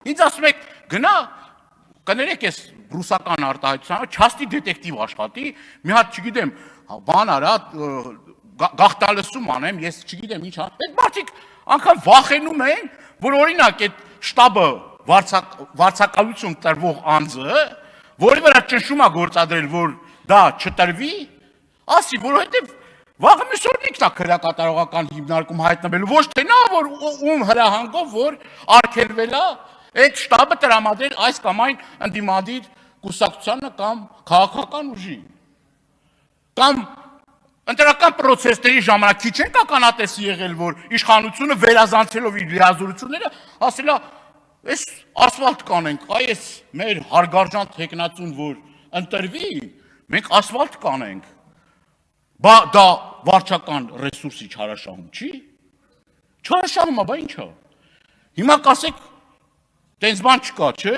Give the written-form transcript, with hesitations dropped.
Ինձ ասում եք, գնա, կներեք ես ռուսական արտահայտությանը, չաստի դետեկտիվ աշխատի, մի հատ չգիտեմ, բան արա, գաղտալսում անեմ, ես չգիտեմ ինչ անեմ, այդ մարդիկ անգամ վախենում են, որ օրինակ այդ շտաբը վարձակալություն տրվող անձը, որի վրա ճնշում է գործադրել, որ դա չտրվի, ասի, որովհետև վաղը մյուս օրն ինքն է քրեակատարողական հիմնարկում հայտնվելու, ոչ թե նա, որ ում հրահանգով, որ արգելվել է, այդ շտաբը տրամադրել այս կամ այն ընդդիմադիր կուսակցությանը կամ քաղաքական ուժին։ Կամ ընտրական պրոցեսների ժամանակ քիչ են ականատեսի եղել, որ իշխանությունը վերազանցելով իր լիազորությունները, ասել է, այս ասֆալտ կանենք, այս մեր հարգարժան թեկնածուն, որ ընտրվի, մենք ասֆալտ կանենք, բա դա վարչական ռեսուրսի չարաշահում չի։ Չարաշահում է, բա ինչ է։ Հիմա կասեք, տենց բան չկա, չէ։